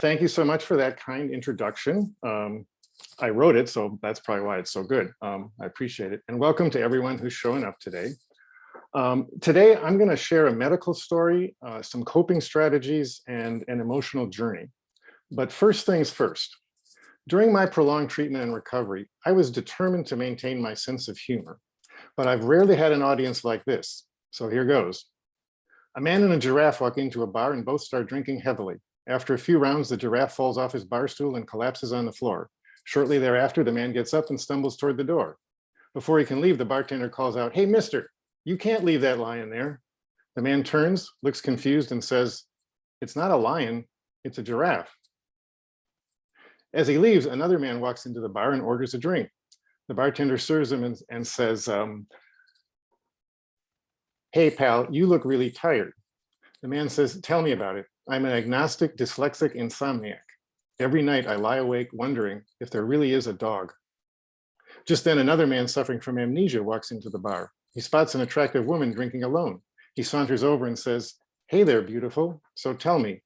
Thank you so much for that kind introduction. I wrote it, so that's probably why it's so good. I appreciate it. And welcome to everyone who's showing up today. Today, I'm going to share a medical story, some coping strategies, and an emotional journey. But first things first. During my prolonged treatment and recovery, I was determined to maintain my sense of humor. But I've rarely had an audience like this. So here goes. A man and a giraffe walk into a bar and both start drinking heavily. After a few rounds, the giraffe falls off his bar stool and collapses on the floor. Shortly thereafter, the man gets up and stumbles toward the door. Before he can leave, the bartender calls out, "Hey, mister, you can't leave that lion there." The man turns, looks confused, and says, "It's not a lion, it's a giraffe." As he leaves, another man walks into the bar and orders a drink. The bartender serves him and says, "Hey, pal, you look really tired." The man says, "Tell me about it. I'm an agnostic, dyslexic insomniac. Every night I lie awake wondering if there really is a dog." Just then, another man suffering from amnesia walks into the bar. He spots an attractive woman drinking alone. He saunters over and says, "Hey there, beautiful. So tell me,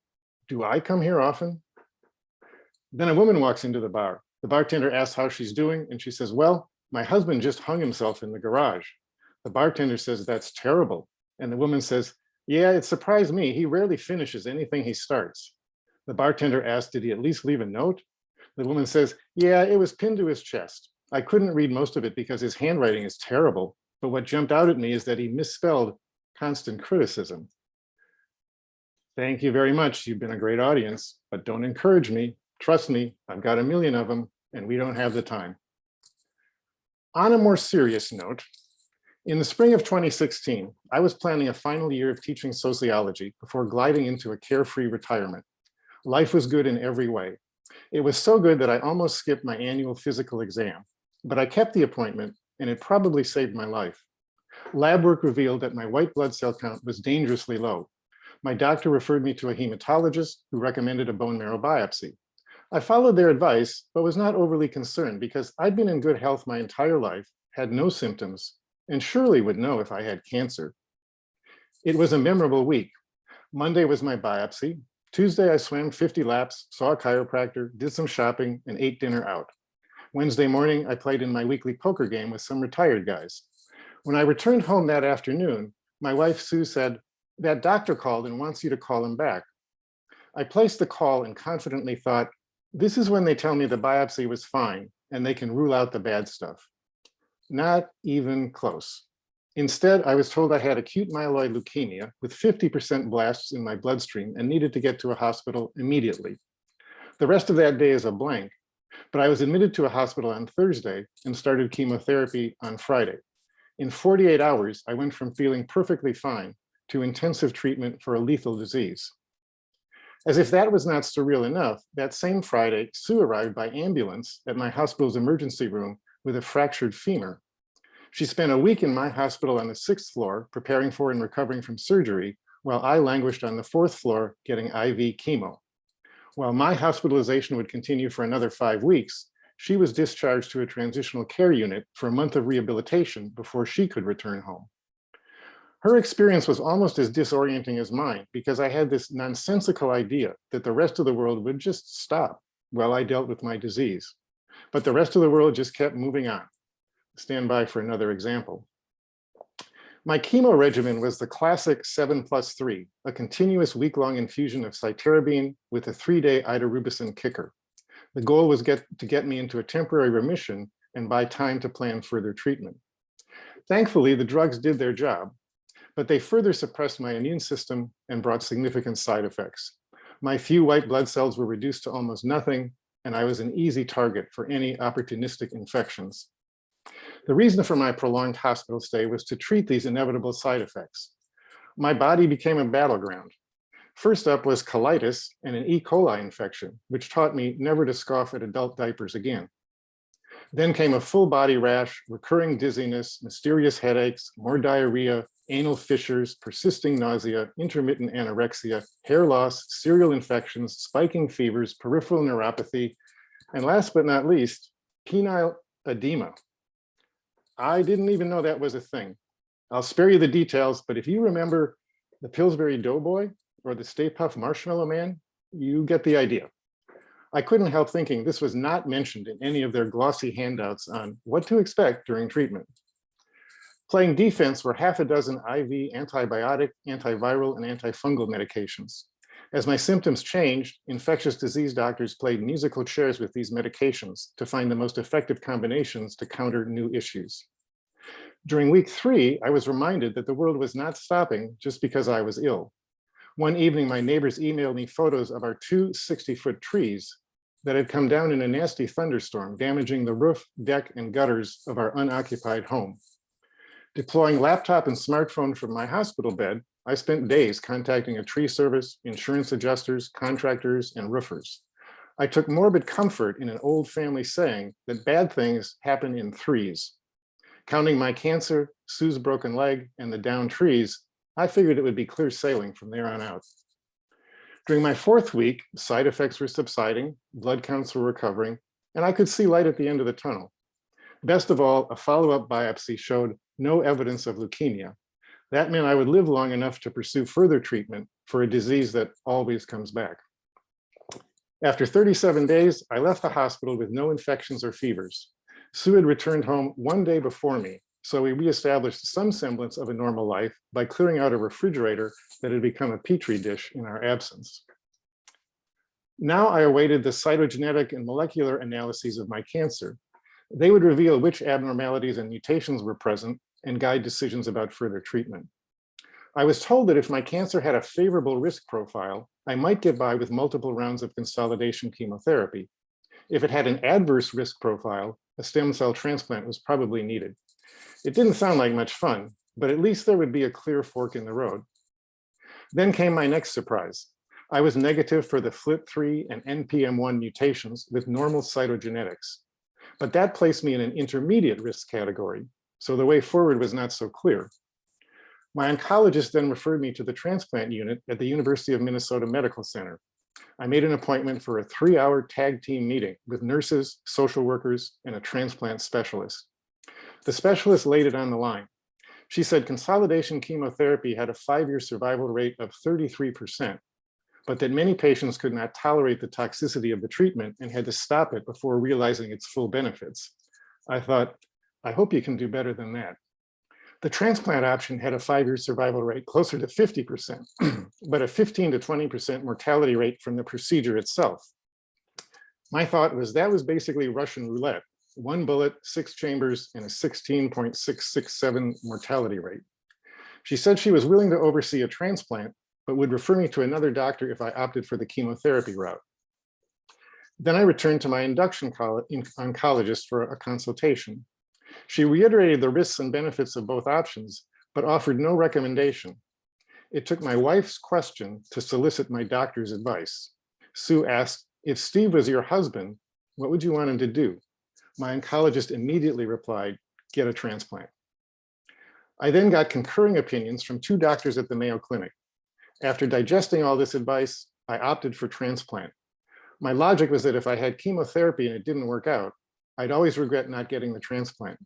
do I come here often?" Then a woman walks into the bar. The bartender asks how she's doing, and she says, "Well, my husband just hung himself in the garage." The bartender says, "That's terrible." And the woman says, "Yeah, it surprised me. He rarely finishes anything he starts." The bartender asks, "Did he at least leave a note?" The woman says, "Yeah, it was pinned to his chest. I couldn't read most of it because his handwriting is terrible. But what jumped out at me is that he misspelled constant criticism." Thank you very much. You've been a great audience, but don't encourage me. Trust me, I've got a million of them, and we don't have the time. On a more serious note, in the spring of 2016, I was planning a final year of teaching sociology before gliding into a carefree retirement. Life was good in every way. It was so good that I almost skipped my annual physical exam, but I kept the appointment, and it probably saved my life. Lab work revealed that my white blood cell count was dangerously low. My doctor referred me to a hematologist who recommended a bone marrow biopsy. I followed their advice, but was not overly concerned because I'd been in good health my entire life, had no symptoms, and surely would know if I had cancer. It was a memorable week. Monday was my biopsy. Tuesday, I swam 50 laps, saw a chiropractor, did some shopping, and ate dinner out. Wednesday morning, I played in my weekly poker game with some retired guys. When I returned home that afternoon, my wife, Sue, said, "That doctor called and wants you to call him back." I placed the call and confidently thought, this is when they tell me the biopsy was fine and they can rule out the bad stuff. Not even close. Instead, I was told I had acute myeloid leukemia with 50% blasts in my bloodstream and needed to get to a hospital immediately. The rest of that day is a blank, but I was admitted to a hospital on Thursday and started chemotherapy on Friday. In 48 hours, I went from feeling perfectly fine to intensive treatment for a lethal disease. As if that was not surreal enough, that same Friday, Sue arrived by ambulance at my hospital's emergency room with a fractured femur. She spent a week in my hospital on the 6th floor, preparing for and recovering from surgery, while I languished on the 4th floor getting IV chemo. While my hospitalization would continue for another 5 weeks, she was discharged to a transitional care unit for a month of rehabilitation before she could return home. Her experience was almost as disorienting as mine because I had this nonsensical idea that the rest of the world would just stop while I dealt with my disease. But the rest of the world just kept moving on. Stand by for another example. My chemo regimen was the classic 7+3, a continuous week-long infusion of cytarabine with a 3-day idarubicin kicker. The goal was to get me into a temporary remission and buy time to plan further treatment. Thankfully, the drugs did their job, but they further suppressed my immune system and brought significant side effects. My few white blood cells were reduced to almost nothing, and I was an easy target for any opportunistic infections. The reason for my prolonged hospital stay was to treat these inevitable side effects. My body became a battleground. First up was colitis and an E. coli infection, which taught me never to scoff at adult diapers again. Then came a full body rash, recurring dizziness, mysterious headaches, more diarrhea, anal fissures, persisting nausea, intermittent anorexia, hair loss, serial infections, spiking fevers, peripheral neuropathy, and last but not least, penile edema. I didn't even know that was a thing. I'll spare you the details, but if you remember the Pillsbury Doughboy or the Stay Puft Marshmallow Man, you get the idea. I couldn't help thinking this was not mentioned in any of their glossy handouts on what to expect during treatment. Playing defense were half a dozen IV antibiotic, antiviral, and antifungal medications. As my symptoms changed, infectious disease doctors played musical chairs with these medications to find the most effective combinations to counter new issues. During week 3, I was reminded that the world was not stopping just because I was ill. One evening, my neighbors emailed me photos of our 2 60-foot trees that had come down in a nasty thunderstorm, damaging the roof, deck, and gutters of our unoccupied home. Deploying laptop and smartphone from my hospital bed, I spent days contacting a tree service, insurance adjusters, contractors, and roofers. I took morbid comfort in an old family saying that bad things happen in threes. Counting my cancer, Sue's broken leg, and the downed trees, I figured it would be clear sailing from there on out. During my 4th week, side effects were subsiding, blood counts were recovering, and I could see light at the end of the tunnel. Best of all, a follow-up biopsy showed no evidence of leukemia. That meant I would live long enough to pursue further treatment for a disease that always comes back. After 37 days, I left the hospital with no infections or fevers. Sue had returned home 1 day before me, so we reestablished some semblance of a normal life by clearing out a refrigerator that had become a petri dish in our absence. Now I awaited the cytogenetic and molecular analyses of my cancer. They would reveal which abnormalities and mutations were present and guide decisions about further treatment. I was told that if my cancer had a favorable risk profile, I might get by with multiple rounds of consolidation chemotherapy. If it had an adverse risk profile, a stem cell transplant was probably needed. It didn't sound like much fun, but at least there would be a clear fork in the road. Then came my next surprise. I was negative for the FLT3 and NPM1 mutations with normal cytogenetics. But that placed me in an intermediate risk category, so the way forward was not so clear. My oncologist then referred me to the transplant unit at the University of Minnesota Medical Center. I made an appointment for a 3-hour tag team meeting with nurses, social workers, and a transplant specialist. The specialist laid it on the line. She said consolidation chemotherapy had a 5-year survival rate of 33%, but that many patients could not tolerate the toxicity of the treatment and had to stop it before realizing its full benefits. I thought, I hope you can do better than that. The transplant option had a 5-year survival rate closer to 50%, but a 15 to 20% mortality rate from the procedure itself. My thought was that was basically Russian roulette. 1 bullet, 6 chambers, and a 16.667 mortality rate. She said she was willing to oversee a transplant, but would refer me to another doctor if I opted for the chemotherapy route. Then I returned to my induction oncologist for a consultation. She reiterated the risks and benefits of both options, but offered no recommendation. It took my wife's question to solicit my doctor's advice. Sue asked, if Steve was your husband, what would you want him to do? My oncologist immediately replied, get a transplant. I then got concurring opinions from 2 doctors at the Mayo Clinic. After digesting all this advice, I opted for transplant. My logic was that if I had chemotherapy and it didn't work out, I'd always regret not getting the transplant.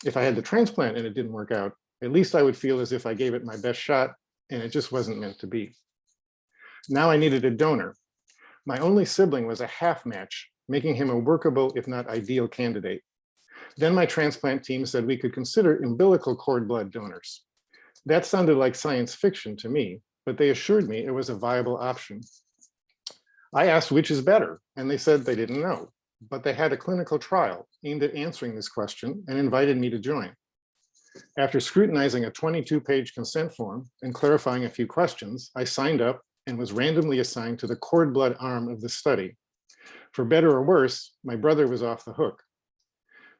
If I had the transplant and it didn't work out, at least I would feel as if I gave it my best shot and it just wasn't meant to be. Now I needed a donor. My only sibling was a half match, making him a workable, if not ideal, candidate. Then my transplant team said we could consider umbilical cord blood donors. That sounded like science fiction to me, but they assured me it was a viable option. I asked which is better, and they said they didn't know, but they had a clinical trial aimed at answering this question and invited me to join. After scrutinizing a 22-page consent form and clarifying a few questions, I signed up and was randomly assigned to the cord blood arm of the study. For better or worse, my brother was off the hook.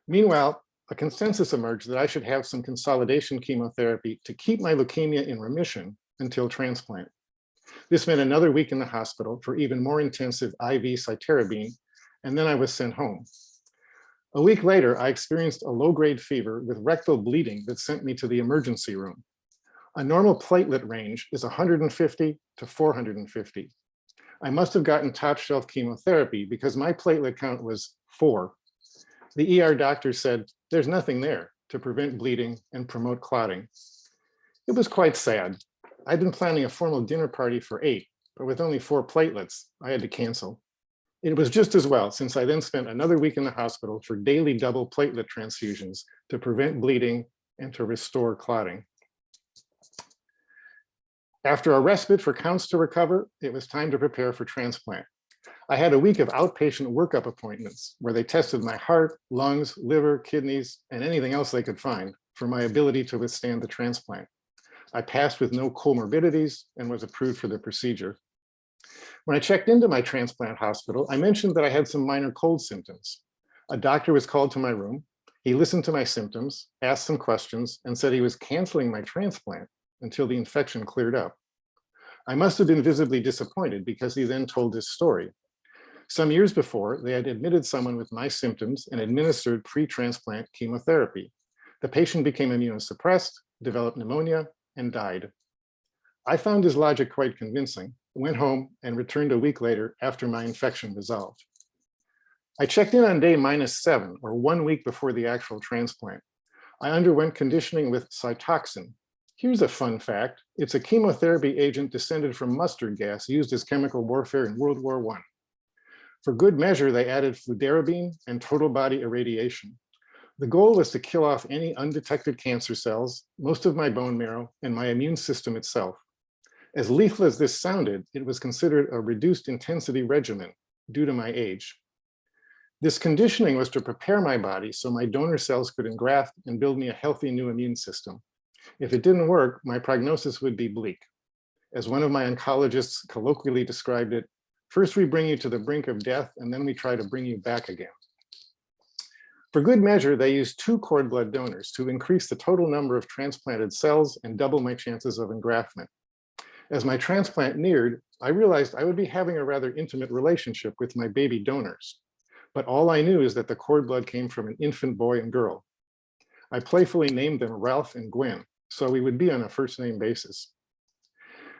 Meanwhile, a consensus emerged that I should have some consolidation chemotherapy to keep my leukemia in remission until transplant. This meant another week in the hospital for even more intensive IV cytarabine, and then I was sent home. A week later, I experienced a low-grade fever with rectal bleeding that sent me to the emergency room. A normal platelet range is 150 to 450. I must have gotten top-shelf chemotherapy because my platelet count was 4. The ER doctor said, there's nothing there to prevent bleeding and promote clotting. It was quite sad. I'd been planning a formal dinner party for 8, but with only 4 platelets, I had to cancel. It was just as well, since I then spent another week in the hospital for daily double platelet transfusions to prevent bleeding and to restore clotting. After a respite for counts to recover, it was time to prepare for transplant. I had a week of outpatient workup appointments where they tested my heart, lungs, liver, kidneys, and anything else they could find for my ability to withstand the transplant. I passed with no comorbidities and was approved for the procedure. When I checked into my transplant hospital, I mentioned that I had some minor cold symptoms. A doctor was called to my room. He listened to my symptoms, asked some questions, and said he was canceling my transplant until the infection cleared up. I must have been visibly disappointed because he then told this story. Some years before, they had admitted someone with my symptoms and administered pre-transplant chemotherapy. The patient became immunosuppressed, developed pneumonia, and died. I found his logic quite convincing, went home, and returned a week later after my infection resolved. I checked in on day -7, or 1 week before the actual transplant. I underwent conditioning with Cytoxan. Here's a fun fact. It's a chemotherapy agent descended from mustard gas used as chemical warfare in World War I. For good measure, they added fludarabine and total body irradiation. The goal was to kill off any undetected cancer cells, most of my bone marrow, and my immune system itself. As lethal as this sounded, it was considered a reduced intensity regimen due to my age. This conditioning was to prepare my body so my donor cells could engraft and build me a healthy new immune system. If it didn't work, my prognosis would be bleak. As one of my oncologists colloquially described it, first we bring you to the brink of death, and then we try to bring you back again. For good measure, they used 2 cord blood donors to increase the total number of transplanted cells and double my chances of engraftment. As my transplant neared, I realized I would be having a rather intimate relationship with my baby donors. But all I knew is that the cord blood came from an infant boy and girl. I playfully named them Ralph and Gwen, so we would be on a first-name basis.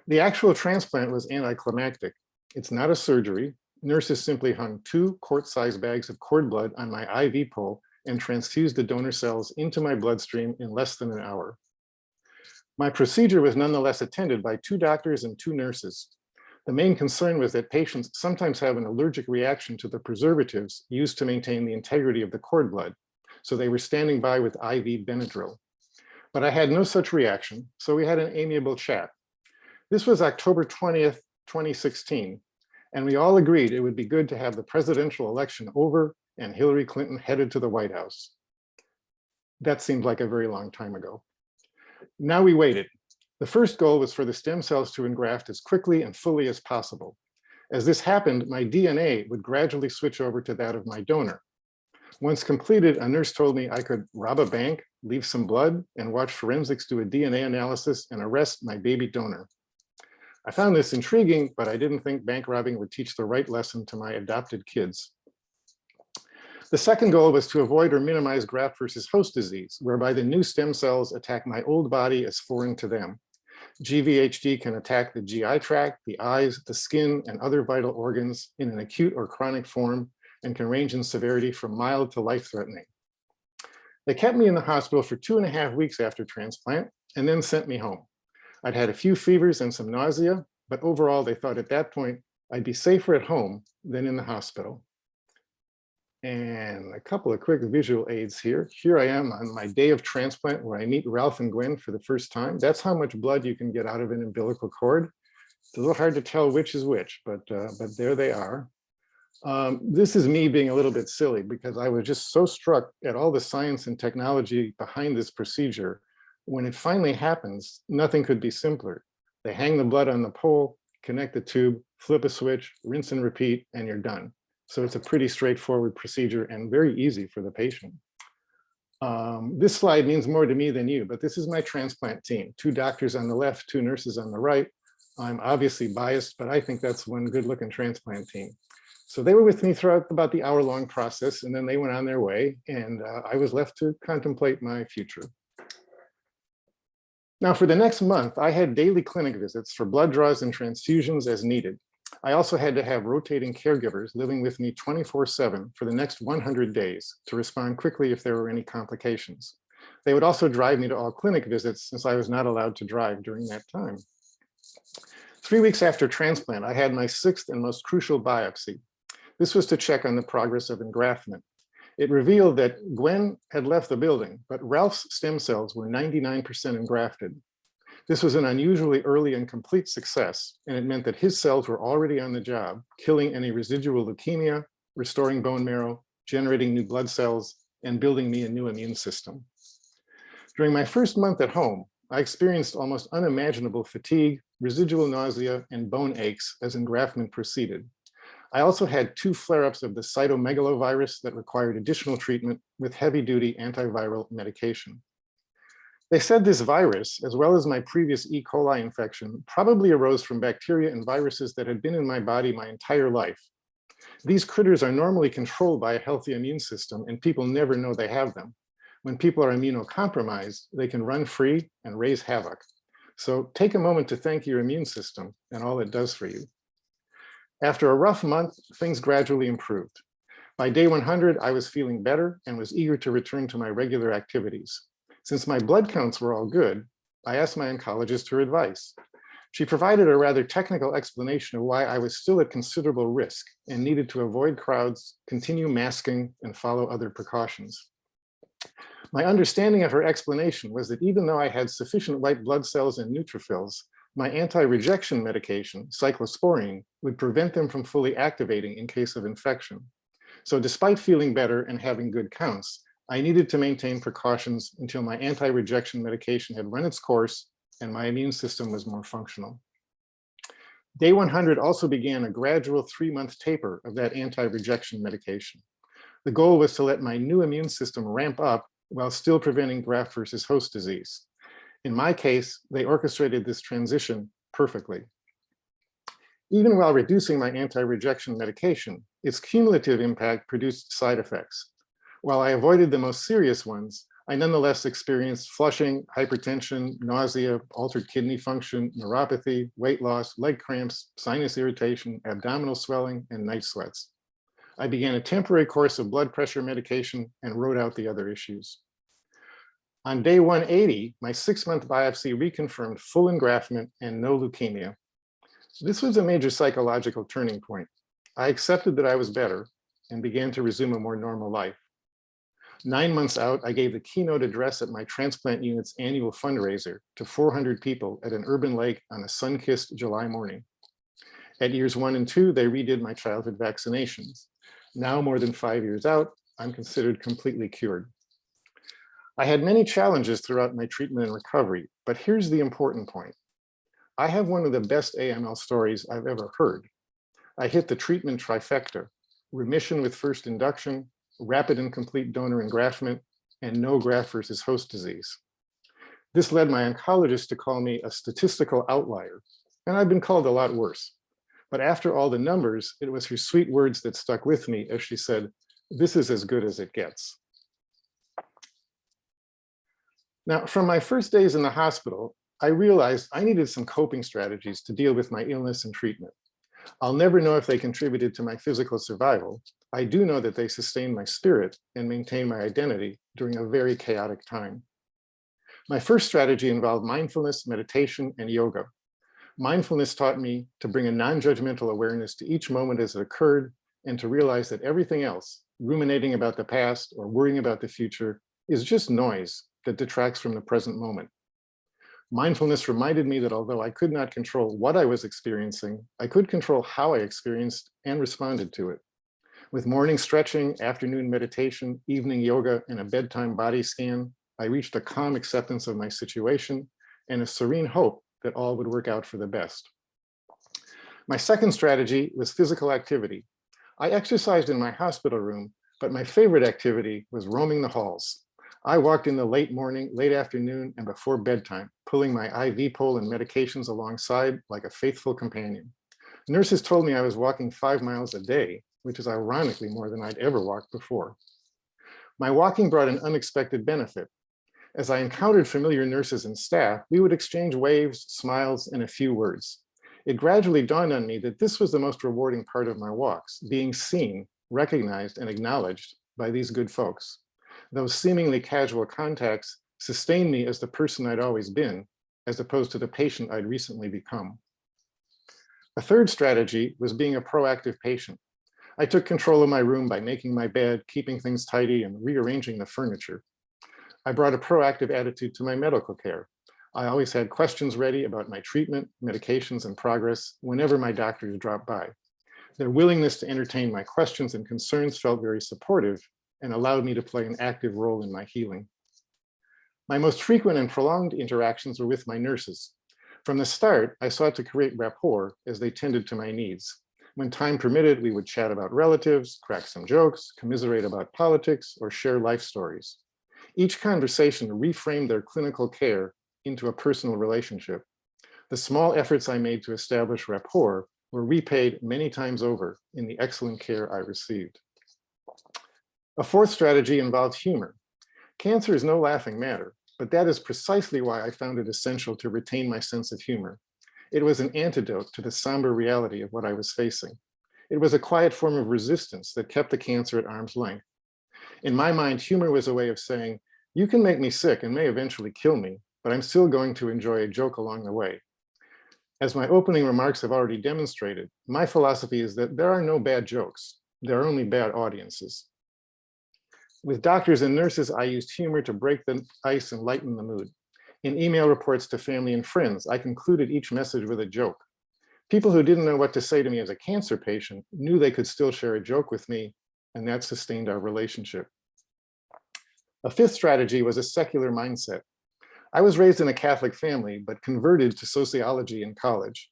The actual transplant was anticlimactic. It's not a surgery. Nurses simply hung 2 quart-sized bags of cord blood on my IV pole and transfused the donor cells into my bloodstream in less than an hour. My procedure was nonetheless attended by 2 doctors and 2 nurses. The main concern was that patients sometimes have an allergic reaction to the preservatives used to maintain the integrity of the cord blood, so they were standing by with IV Benadryl. But I had no such reaction, so we had an amiable chat. This was October 20th, 2016, and we all agreed it would be good to have the presidential election over and Hillary Clinton headed to the White House. That seemed like a very long time ago. Now we waited. The first goal was for the stem cells to engraft as quickly and fully as possible. As this happened, my DNA would gradually switch over to that of my donor. Once completed, a nurse told me I could rob a bank, leave some blood, and watch forensics do a DNA analysis and arrest my baby donor. I found this intriguing, but I didn't think bank robbing would teach the right lesson to my adopted kids. The second goal was to avoid or minimize graft versus host disease, whereby the new stem cells attack my old body as foreign to them. GVHD can attack the GI tract, the eyes, the skin, and other vital organs in an acute or chronic form, and can range in severity from mild to life-threatening. They kept me in the hospital for 2.5 weeks after transplant, and then sent me home. I'd had a few fevers and some nausea, but overall they thought at that point I'd be safer at home than in the hospital. And a couple of quick visual aids here. Here I am on my day of transplant where I meet Ralph and Gwen for the first time. That's how much blood you can get out of an umbilical cord. It's a little hard to tell which is which, but there they are. This is me being a little bit silly because I was just so struck at all the science and technology behind this procedure. When it finally happens, nothing could be simpler. They hang the blood on the pole, connect the tube, flip a switch, rinse and repeat, and you're done. So it's a pretty straightforward procedure and very easy for the patient. This slide means more to me than you, but this is my transplant team. 2 doctors on the left, 2 nurses on the right. I'm obviously biased, but I think that's one good-looking transplant team. So they were with me throughout about the hour-long process, and then they went on their way, and I was left to contemplate my future. Now, for the next month, I had daily clinic visits for blood draws and transfusions as needed. I also had to have rotating caregivers living with me 24/7 for the next 100 days to respond quickly if there were any complications. They would also drive me to all clinic visits since I was not allowed to drive during that time. 3 weeks after transplant, I had my 6th and most crucial biopsy. This was to check on the progress of engraftment. It revealed that Gwen had left the building, but Ralph's stem cells were 99% engrafted. This was an unusually early and complete success, and it meant that his cells were already on the job, killing any residual leukemia, restoring bone marrow, generating new blood cells, and building me a new immune system. During my first month at home, I experienced almost unimaginable fatigue, residual nausea, and bone aches as engraftment proceeded. I also had 2 flare-ups of the cytomegalovirus that required additional treatment with heavy-duty antiviral medication. They said this virus, as well as my previous E. coli infection, probably arose from bacteria and viruses that had been in my body my entire life. These critters are normally controlled by a healthy immune system, and people never know they have them. When people are immunocompromised, they can run free and raise havoc. So take a moment to thank your immune system and all it does for you. After a rough month, things gradually improved. By day 100, I was feeling better and was eager to return to my regular activities. Since my blood counts were all good, I asked my oncologist her advice. She provided a rather technical explanation of why I was still at considerable risk and needed to avoid crowds, continue masking, and follow other precautions. My understanding of her explanation was that even though I had sufficient white blood cells and neutrophils, my anti-rejection medication, cyclosporine, would prevent them from fully activating in case of infection. So despite feeling better and having good counts, I needed to maintain precautions until my anti-rejection medication had run its course and my immune system was more functional. Day 100 also began a gradual 3-month taper of that anti-rejection medication. The goal was to let my new immune system ramp up while still preventing graft versus host disease. In my case, they orchestrated this transition perfectly. Even while reducing my anti-rejection medication, its cumulative impact produced side effects. While I avoided the most serious ones, I nonetheless experienced flushing, hypertension, nausea, altered kidney function, neuropathy, weight loss, leg cramps, sinus irritation, abdominal swelling, and night sweats. I began a temporary course of blood pressure medication and wrote out the other issues. On day 180, my 6-month biopsy reconfirmed full engraftment and no leukemia. This was a major psychological turning point. I accepted that I was better and began to resume a more normal life. 9 months out, I gave the keynote address at my transplant unit's annual fundraiser to 400 people at an urban lake on a sun-kissed July morning. At years 1 and 2, they redid my childhood vaccinations. Now, more than 5 years out, I'm considered completely cured. I had many challenges throughout my treatment and recovery, but here's the important point. I have one of the best AML stories I've ever heard. I hit the treatment trifecta: remission with first induction, rapid and complete donor engraftment, and no graft versus host disease. This led my oncologist to call me a statistical outlier, and I've been called a lot worse. But after all the numbers, it was her sweet words that stuck with me as she said, "This is as good as it gets." Now, from my first days in the hospital, I realized I needed some coping strategies to deal with my illness and treatment. I'll never know if they contributed to my physical survival. I do know that they sustained my spirit and maintained my identity during a very chaotic time. My first strategy involved mindfulness, meditation, and yoga. Mindfulness taught me to bring a non-judgmental awareness to each moment as it occurred and to realize that everything else, ruminating about the past or worrying about the future, is just noise that detracts from the present moment. Mindfulness reminded me that although I could not control what I was experiencing, I could control how I experienced and responded to it. With morning stretching, afternoon meditation, evening yoga, and a bedtime body scan, I reached a calm acceptance of my situation and a serene hope that all would work out for the best. My second strategy was physical activity. I exercised in my hospital room, but my favorite activity was roaming the halls. I walked in the late morning, late afternoon, and before bedtime, pulling my IV pole and medications alongside like a faithful companion. Nurses told me I was walking 5 miles a day, which is ironically more than I'd ever walked before. My walking brought an unexpected benefit. As I encountered familiar nurses and staff, we would exchange waves, smiles, and a few words. It gradually dawned on me that this was the most rewarding part of my walks, being seen, recognized, and acknowledged by these good folks. Those seemingly casual contacts sustained me as the person I'd always been, as opposed to the patient I'd recently become. A third strategy was being a proactive patient. I took control of my room by making my bed, keeping things tidy, and rearranging the furniture. I brought a proactive attitude to my medical care. I always had questions ready about my treatment, medications, and progress whenever my doctors dropped by. Their willingness to entertain my questions and concerns felt very supportive and allowed me to play an active role in my healing. My most frequent and prolonged interactions were with my nurses. From the start, I sought to create rapport as they tended to my needs. When time permitted, we would chat about relatives, crack some jokes, commiserate about politics, or share life stories. Each conversation reframed their clinical care into a personal relationship. The small efforts I made to establish rapport were repaid many times over in the excellent care I received. A fourth strategy involves humor. Cancer is no laughing matter, but that is precisely why I found it essential to retain my sense of humor. It was an antidote to the somber reality of what I was facing. It was a quiet form of resistance that kept the cancer at arm's length. In my mind, humor was a way of saying, you can make me sick and may eventually kill me, but I'm still going to enjoy a joke along the way. As my opening remarks have already demonstrated, my philosophy is that there are no bad jokes. There are only bad audiences. With doctors and nurses, I used humor to break the ice and lighten the mood. In email reports to family and friends, I concluded each message with a joke. People who didn't know what to say to me as a cancer patient knew they could still share a joke with me, and that sustained our relationship. A fifth strategy was a secular mindset. I was raised in a Catholic family, but converted to sociology in college.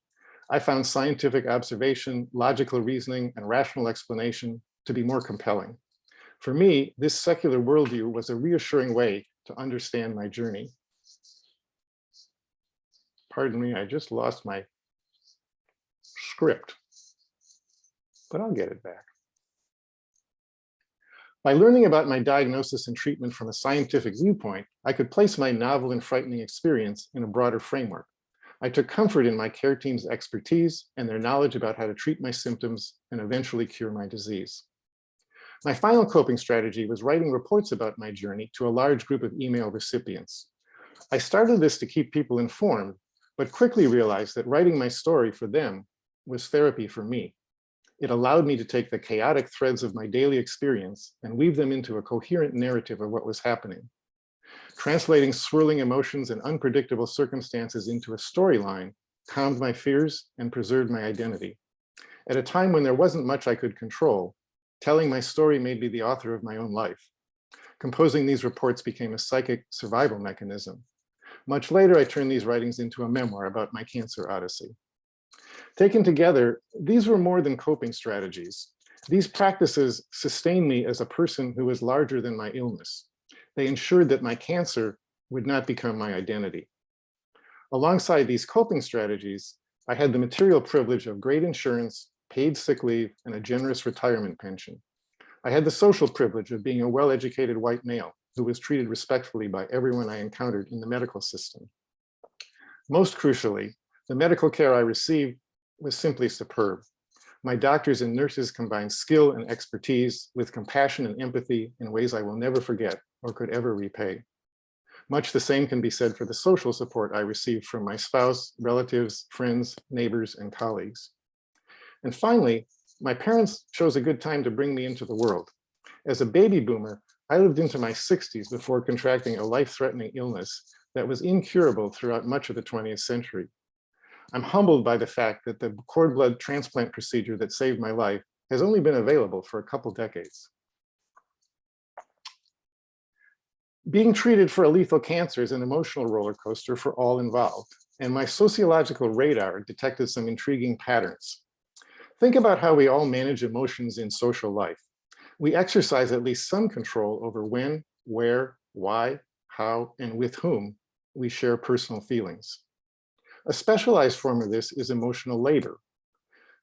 I found scientific observation, logical reasoning, and rational explanation to be more compelling. For me, this secular worldview was a reassuring way to understand my journey. Pardon me, I just lost my script, but I'll get it back. By learning about my diagnosis and treatment from a scientific viewpoint, I could place my novel and frightening experience in a broader framework. I took comfort in my care team's expertise and their knowledge about how to treat my symptoms and eventually cure my disease. My final coping strategy was writing reports about my journey to a large group of email recipients. I started this to keep people informed, but quickly realized that writing my story for them was therapy for me. It allowed me to take the chaotic threads of my daily experience and weave them into a coherent narrative of what was happening. Translating swirling emotions and unpredictable circumstances into a storyline calmed my fears and preserved my identity. At a time when there wasn't much I could control, telling my story made me the author of my own life. Composing these reports became a psychic survival mechanism. Much later, I turned these writings into a memoir about my cancer odyssey. Taken together, these were more than coping strategies. These practices sustained me as a person who was larger than my illness. They ensured that my cancer would not become my identity. Alongside these coping strategies, I had the material privilege of great insurance, paid sick leave, and a generous retirement pension. I had the social privilege of being a well-educated white male who was treated respectfully by everyone I encountered in the medical system. Most crucially, the medical care I received was simply superb. My doctors and nurses combined skill and expertise with compassion and empathy in ways I will never forget or could ever repay. Much the same can be said for the social support I received from my spouse, relatives, friends, neighbors, and colleagues. And finally, my parents chose a good time to bring me into the world. As a baby boomer, I lived into my 60s before contracting a life-threatening illness that was incurable throughout much of the 20th century. I'm humbled by the fact that the cord blood transplant procedure that saved my life has only been available for a couple decades. Being treated for a lethal cancer is an emotional roller coaster for all involved, and my sociological radar detected some intriguing patterns. Think about how we all manage emotions in social life. We exercise at least some control over when, where, why, how, and with whom we share personal feelings. A specialized form of this is emotional labor.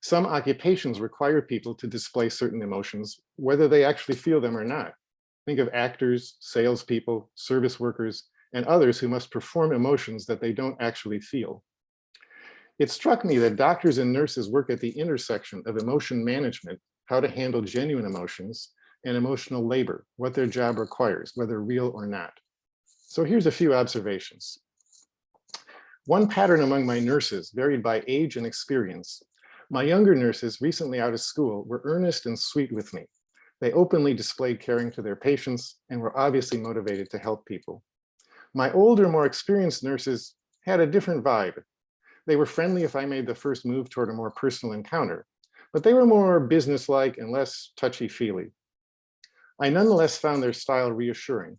Some occupations require people to display certain emotions, whether they actually feel them or not. Think of actors, salespeople, service workers, and others who must perform emotions that they don't actually feel. It struck me that doctors and nurses work at the intersection of emotion management, how to handle genuine emotions, and emotional labor, what their job requires, whether real or not. So here's a few observations. One pattern among my nurses varied by age and experience. My younger nurses, recently out of school, were earnest and sweet with me. They openly displayed caring to their patients and were obviously motivated to help people. My older, more experienced nurses had a different vibe. They were friendly if I made the first move toward a more personal encounter, but they were more businesslike and less touchy-feely. I nonetheless found their style reassuring.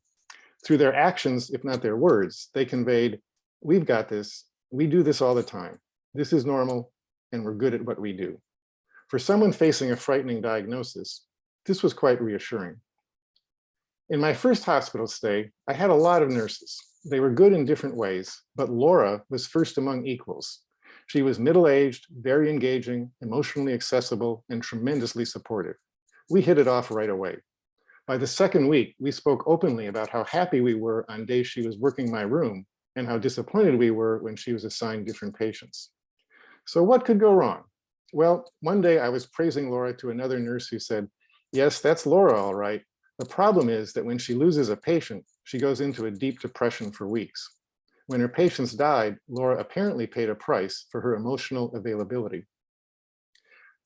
Through their actions, if not their words, they conveyed, "We've got this, we do this all the time. This is normal, and we're good at what we do." For someone facing a frightening diagnosis, this was quite reassuring. In my first hospital stay, I had a lot of nurses. They were good in different ways, but Laura was first among equals. She was middle-aged, very engaging, emotionally accessible, and tremendously supportive. We hit it off right away. By the second week, we spoke openly about how happy we were on days she was working my room and how disappointed we were when she was assigned different patients. So what could go wrong? Well, one day I was praising Laura to another nurse who said, "Yes, that's Laura, all right. The problem is that when she loses a patient, she goes into a deep depression for weeks. When her patients died, Laura apparently paid a price for her emotional availability."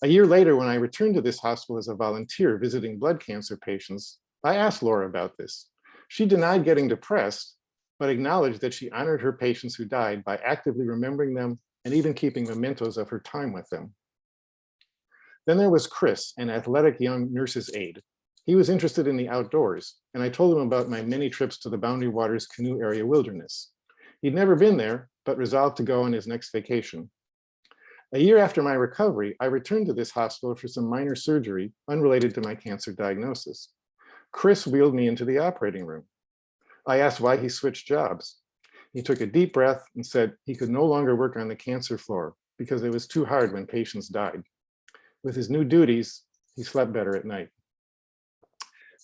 A year later, when I returned to this hospital as a volunteer visiting blood cancer patients, I asked Laura about this. She denied getting depressed, but acknowledged that she honored her patients who died by actively remembering them and even keeping mementos of her time with them. Then there was Chris, an athletic young nurse's aide. He was interested in the outdoors, and I told him about my many trips to the Boundary Waters Canoe Area Wilderness. He'd never been there, but resolved to go on his next vacation. A year after my recovery, I returned to this hospital for some minor surgery unrelated to my cancer diagnosis. Chris wheeled me into the operating room. I asked why he switched jobs. He took a deep breath and said he could no longer work on the cancer floor because it was too hard when patients died. With his new duties, he slept better at night.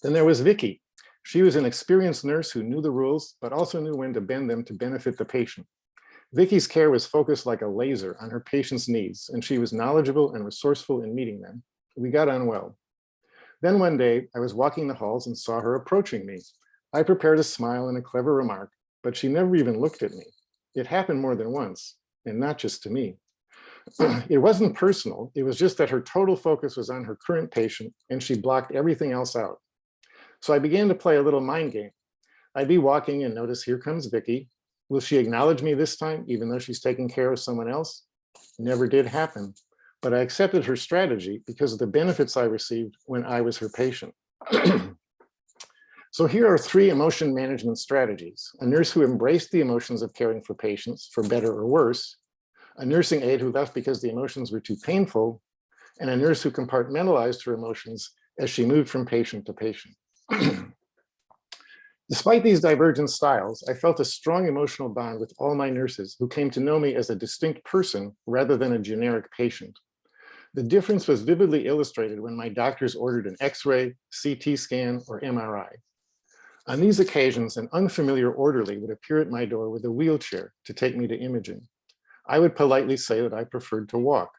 Then there was Vicky. She was an experienced nurse who knew the rules, but also knew when to bend them to benefit the patient. Vicky's care was focused like a laser on her patients' needs, and she was knowledgeable and resourceful in meeting them. We got on well. Then one day, I was walking the halls and saw her approaching me. I prepared a smile and a clever remark, but she never even looked at me. It happened more than once, and not just to me. It wasn't personal, it was just that her total focus was on her current patient, and she blocked everything else out. So I began to play a little mind game. I'd be walking and notice, here comes Vicky. Will she acknowledge me this time, even though she's taking care of someone else? Never did happen, but I accepted her strategy because of the benefits I received when I was her patient. So here are 3 emotion management strategies: a nurse who embraced the emotions of caring for patients, for better or worse, a nursing aide who left because the emotions were too painful, and a nurse who compartmentalized her emotions as she moved from patient to patient. Despite these divergent styles, I felt a strong emotional bond with all my nurses who came to know me as a distinct person rather than a generic patient. The difference was vividly illustrated when my doctors ordered an X-ray, CT scan, or MRI. On these occasions, an unfamiliar orderly would appear at my door with a wheelchair to take me to imaging. I would politely say that I preferred to walk.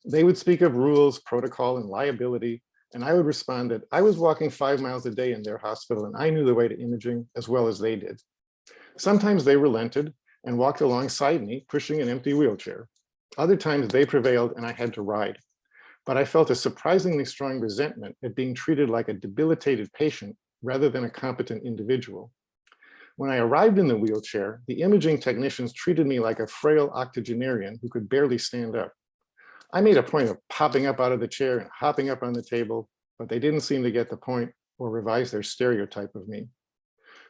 They would speak of rules, protocol, and liability, and I would respond that I was walking 5 miles a day in their hospital and I knew the way to imaging as well as they did. Sometimes they relented and walked alongside me, pushing an empty wheelchair. Other times they prevailed and I had to ride. But I felt a surprisingly strong resentment at being treated like a debilitated patient rather than a competent individual. When I arrived in the wheelchair, the imaging technicians treated me like a frail octogenarian who could barely stand up. I made a point of popping up out of the chair and hopping up on the table, but they didn't seem to get the point or revise their stereotype of me.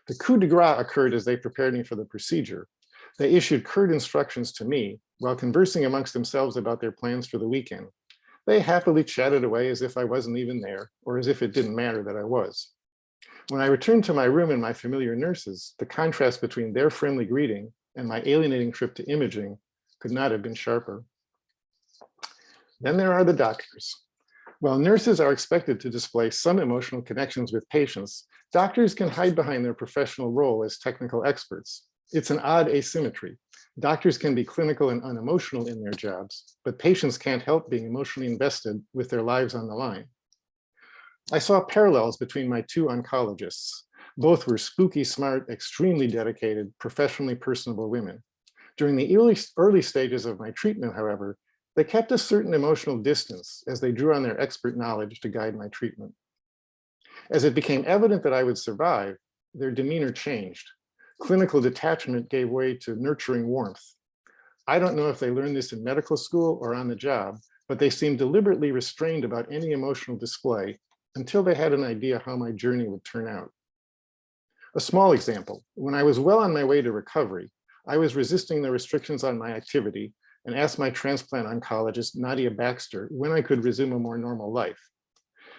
The coup de grace occurred as they prepared me for the procedure. They issued curt instructions to me while conversing amongst themselves about their plans for the weekend. They happily chatted away as if I wasn't even there, or as if it didn't matter that I was. When I returned to my room and my familiar nurses, the contrast between their friendly greeting and my alienating trip to imaging could not have been sharper. Then there are the doctors. While nurses are expected to display some emotional connections with patients, doctors can hide behind their professional role as technical experts. It's an odd asymmetry. Doctors can be clinical and unemotional in their jobs, but patients can't help being emotionally invested with their lives on the line. I saw parallels between my 2 oncologists. Both were spooky, smart, extremely dedicated, professionally personable women. During the early stages of my treatment, however, They kept a certain emotional distance as they drew on their expert knowledge to guide my treatment. As it became evident that I would survive, their demeanor changed. Clinical detachment gave way to nurturing warmth. I don't know if they learned this in medical school or on the job, but they seemed deliberately restrained about any emotional display until they had an idea how my journey would turn out. A small example, when I was well on my way to recovery, I was resisting the restrictions on my activity and asked my transplant oncologist, Nadia Baxter, when I could resume a more normal life.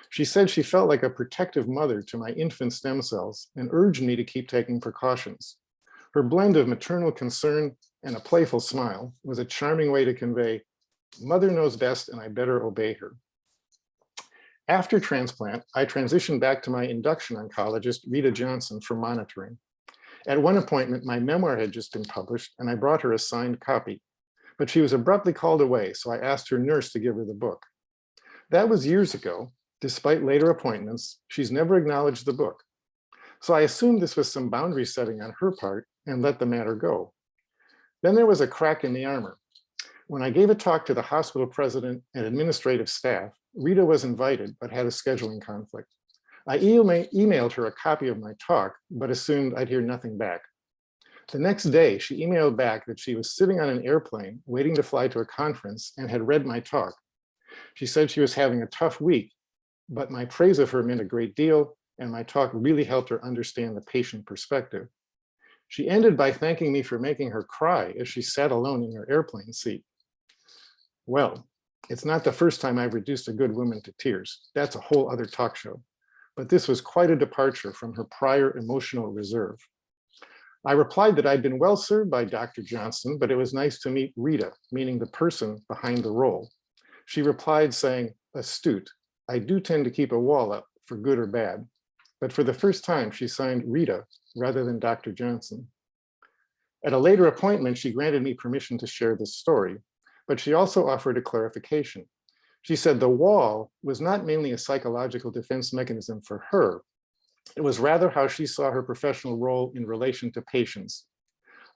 She said she felt like a protective mother to my infant stem cells and urged me to keep taking precautions. Her blend of maternal concern and a playful smile was a charming way to convey, mother knows best and I better obey her. After transplant, I transitioned back to my induction oncologist, Rita Johnson, for monitoring. At one appointment, my memoir had just been published and I brought her a signed copy, but she was abruptly called away, so I asked her nurse to give her the book. That was years ago. Despite later appointments, she's never acknowledged the book. So I assumed this was some boundary setting on her part and let the matter go. Then there was a crack in the armor. When I gave a talk to the hospital president and administrative staff, Rita was invited, but had a scheduling conflict. I emailed her a copy of my talk, but assumed I'd hear nothing back. The next day, she emailed back that she was sitting on an airplane waiting to fly to a conference and had read my talk. She said she was having a tough week, but my praise of her meant a great deal, and my talk really helped her understand the patient perspective. She ended by thanking me for making her cry as she sat alone in her airplane seat. Well, it's not the first time I've reduced a good woman to tears. That's a whole other talk show. But this was quite a departure from her prior emotional reserve. I replied that I'd been well served by Dr. Johnson, but it was nice to meet Rita, meaning the person behind the role. She replied saying, astute. I do tend to keep a wall up for good or bad, but for the first time, she signed Rita rather than Dr. Johnson. At a later appointment, she granted me permission to share this story, but she also offered a clarification. She said the wall was not mainly a psychological defense mechanism for her. It was rather how she saw her professional role in relation to patients.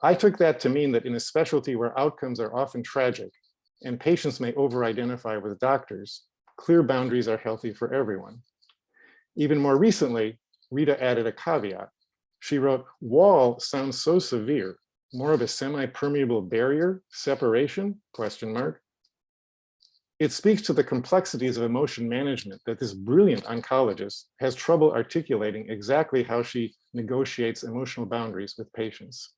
I took that to mean that in a specialty where outcomes are often tragic and patients may over-identify with doctors, clear boundaries are healthy for everyone. Even more recently, Rita added a caveat. She wrote, wall sounds so severe, more of a semi-permeable barrier, separation, question mark. It speaks to the complexities of emotion management that this brilliant oncologist has trouble articulating exactly how she negotiates emotional boundaries with patients.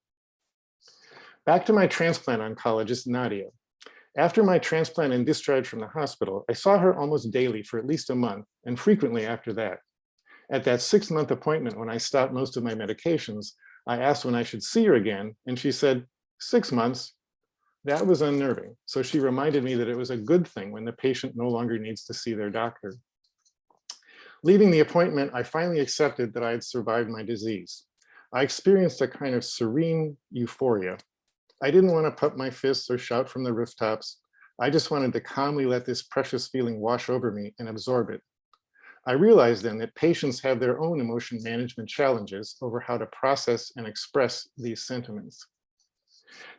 Back to my transplant oncologist, Nadia. After my transplant and discharge from the hospital, I saw her almost daily for at least a month and frequently after that. At that 6-month appointment when I stopped most of my medications, I asked when I should see her again, and she said, 6 months. That was unnerving. So she reminded me that it was a good thing when the patient no longer needs to see their doctor. Leaving the appointment, I finally accepted that I had survived my disease. I experienced a kind of serene euphoria. I didn't want to pump my fists or shout from the rooftops. I just wanted to calmly let this precious feeling wash over me and absorb it. I realized then that patients have their own emotion management challenges over how to process and express these sentiments.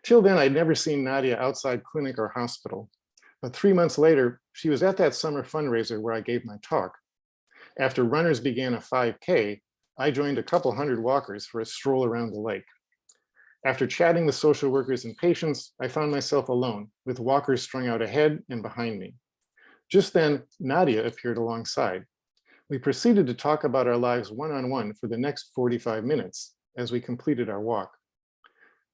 Till then, I'd never seen Nadia outside clinic or hospital. But 3 months later, she was at that summer fundraiser where I gave my talk. After runners began a 5K, I joined a couple hundred walkers for a stroll around the lake. After chatting with social workers and patients, I found myself alone, with walkers strung out ahead and behind me. Just then, Nadia appeared alongside. We proceeded to talk about our lives one-on-one for the next 45 minutes as we completed our walk.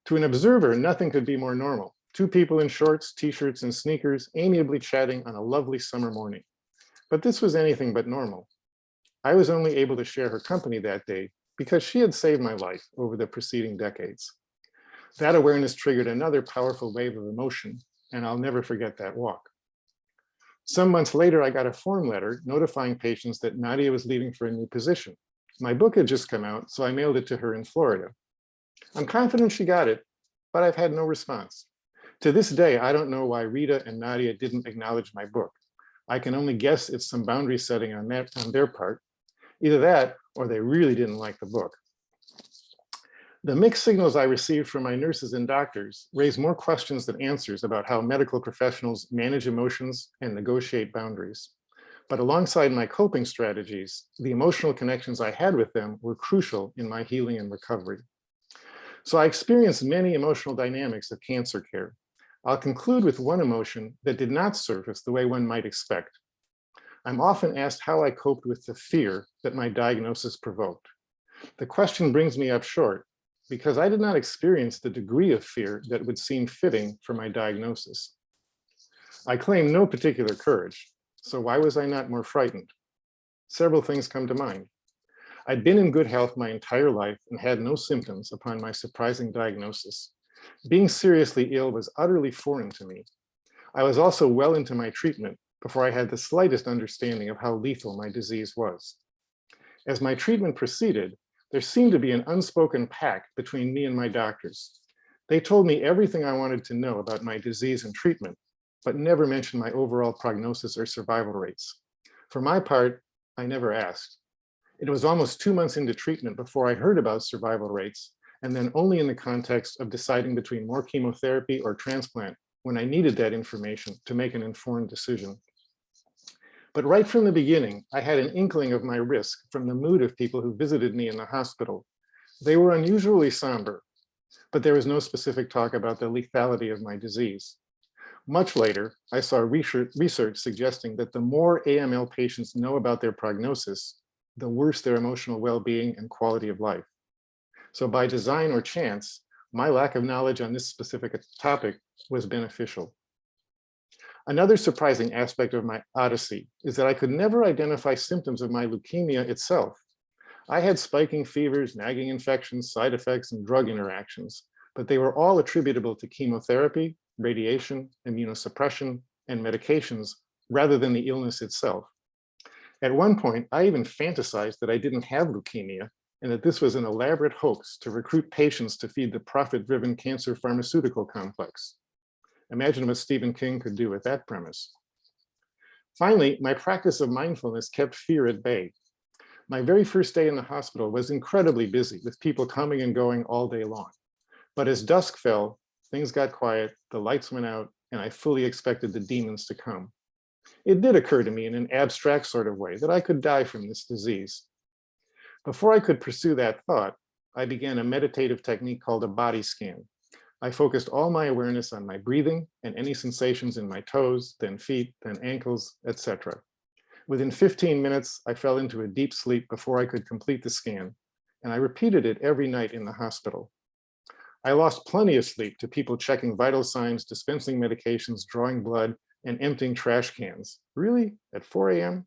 To an observer, nothing could be more normal. 2 people in shorts, t-shirts, and sneakers, amiably chatting on a lovely summer morning. But this was anything but normal. I was only able to share her company that day because she had saved my life over the preceding decades. That awareness triggered another powerful wave of emotion, and I'll never forget that walk. Some months later, I got a form letter notifying patients that Nadia was leaving for a new position. My book had just come out, so I mailed it to her in Florida. I'm confident she got it, but I've had no response. To this day, I don't know why Rita and Nadia didn't acknowledge my book. I can only guess it's some boundary setting on their part. Either that, or they really didn't like the book. The mixed signals I received from my nurses and doctors raised more questions than answers about how medical professionals manage emotions and negotiate boundaries. But alongside my coping strategies, the emotional connections I had with them were crucial in my healing and recovery. So I experienced many emotional dynamics of cancer care. I'll conclude with one emotion that did not surface the way one might expect. I'm often asked how I coped with the fear that my diagnosis provoked. The question brings me up short because I did not experience the degree of fear that would seem fitting for my diagnosis. I claim no particular courage, so why was I not more frightened? Several things come to mind. I'd been in good health my entire life and had no symptoms upon my surprising diagnosis. Being seriously ill was utterly foreign to me. I was also well into my treatment before I had the slightest understanding of how lethal my disease was. As my treatment proceeded, there seemed to be an unspoken pact between me and my doctors. They told me everything I wanted to know about my disease and treatment, but never mentioned my overall prognosis or survival rates. For my part, I never asked. It was almost 2 months into treatment before I heard about survival rates, and then only in the context of deciding between more chemotherapy or transplant when I needed that information to make an informed decision. But right from the beginning, I had an inkling of my risk from the mood of people who visited me in the hospital. They were unusually somber, but there was no specific talk about the lethality of my disease. Much later, I saw research suggesting that the more AML patients know about their prognosis, the worse their emotional well-being and quality of life. So by design or chance, my lack of knowledge on this specific topic was beneficial. Another surprising aspect of my odyssey is that I could never identify symptoms of my leukemia itself. I had spiking fevers, nagging infections, side effects, and drug interactions, but they were all attributable to chemotherapy, radiation, immunosuppression, and medications rather than the illness itself. At one point, I even fantasized that I didn't have leukemia and that this was an elaborate hoax to recruit patients to feed the profit-driven cancer pharmaceutical complex. Imagine what Stephen King could do with that premise. Finally, my practice of mindfulness kept fear at bay. My very first day in the hospital was incredibly busy with people coming and going all day long. But as dusk fell, things got quiet, the lights went out, and I fully expected the demons to come. It did occur to me in an abstract sort of way that I could die from this disease. Before I could pursue that thought, I began a meditative technique called a body scan. I focused all my awareness on my breathing and any sensations in my toes, then feet, then ankles, etc. Within 15 minutes, I fell into a deep sleep before I could complete the scan, and I repeated it every night in the hospital. I lost plenty of sleep to people checking vital signs, dispensing medications, drawing blood, and emptying trash cans. Really? At 4 a.m.?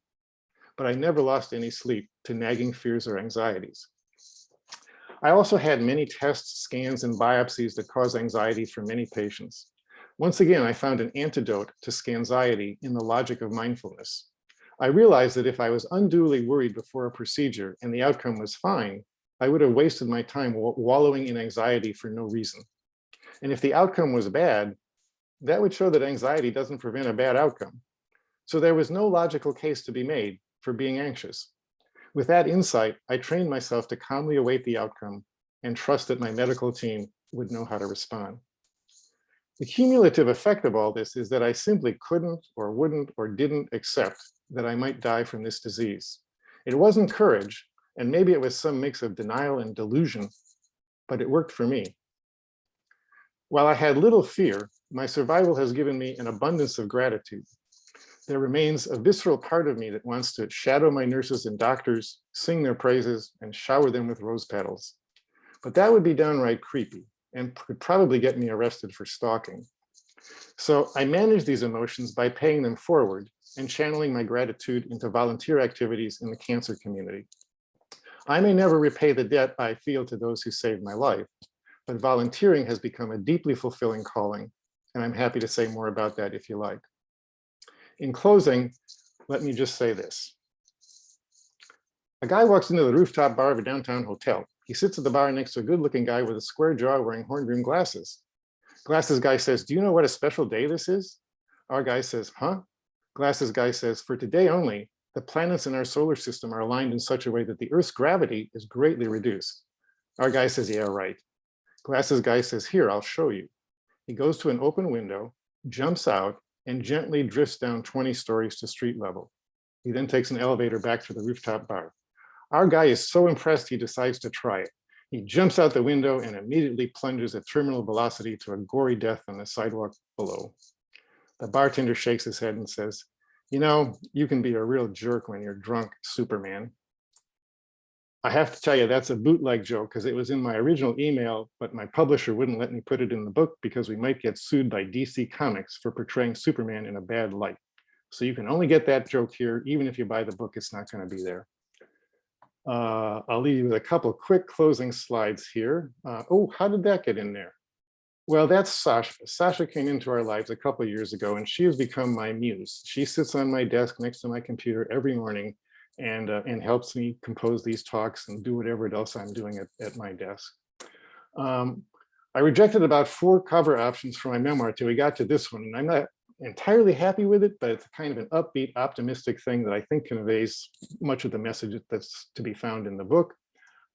But I never lost any sleep to nagging fears or anxieties. I also had many tests, scans, and biopsies that cause anxiety for many patients. Once again, I found an antidote to scanxiety in the logic of mindfulness. I realized that if I was unduly worried before a procedure and the outcome was fine, I would have wasted my time wallowing in anxiety for no reason. And if the outcome was bad, that would show that anxiety doesn't prevent a bad outcome. So there was no logical case to be made for being anxious. With that insight, I trained myself to calmly await the outcome and trust that my medical team would know how to respond. The cumulative effect of all this is that I simply couldn't or wouldn't or didn't accept that I might die from this disease. It wasn't courage, and maybe it was some mix of denial and delusion, but it worked for me. While I had little fear, my survival has given me an abundance of gratitude. There remains a visceral part of me that wants to shadow my nurses and doctors, sing their praises, and shower them with rose petals. But that would be downright creepy and could probably get me arrested for stalking. So I manage these emotions by paying them forward and channeling my gratitude into volunteer activities in the cancer community. I may never repay the debt I feel to those who saved my life, but volunteering has become a deeply fulfilling calling, and I'm happy to say more about that if you like. In closing, let me just say this. A guy walks into the rooftop bar of a downtown hotel. He sits at the bar next to a good-looking guy with a square jaw wearing horn-rimmed glasses. Glasses guy says, "Do you know what a special day this is?" Our guy says, "Huh?" Glasses guy says, "For today only, the planets in our solar system are aligned in such a way that the Earth's gravity is greatly reduced." Our guy says, yeah, right. Glasses guy says, here, I'll show you. He goes to an open window, jumps out, and gently drifts down 20 stories to street level. He then takes an elevator back to the rooftop bar. Our guy is so impressed, he decides to try it. He jumps out the window and immediately plunges at terminal velocity to a gory death on the sidewalk below. The bartender shakes his head and says, you know, you can be a real jerk when you're drunk, Superman. I have to tell you, that's a bootleg joke because it was in my original email, but my publisher wouldn't let me put it in the book because we might get sued by DC Comics for portraying Superman in a bad light. So you can only get that joke here. Even if you buy the book, it's not going to be there. I'll leave you with a couple quick closing slides here. Oh, how did that get in there? Well, that's Sasha. Sasha came into our lives a couple of years ago, and she has become my muse. She sits on my desk next to my computer every morning and helps me compose these talks and do whatever else I'm doing at my desk. I rejected about 4 cover options for my memoir till we got to this one, and I'm not entirely happy with it, but it's kind of an upbeat, optimistic thing that I think conveys much of the message that's to be found in the book.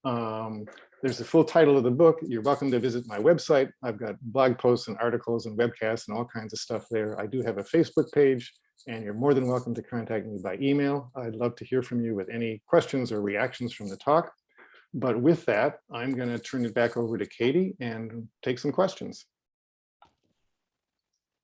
There's the full title of the book. You're welcome to visit my website. I've got blog posts and articles and webcasts and all kinds of stuff there. I do have a Facebook page, and you're more than welcome to contact me by email. I'd love to hear from you with any questions or reactions from the talk. But with that, I'm going to turn it back over to Katie and take some questions.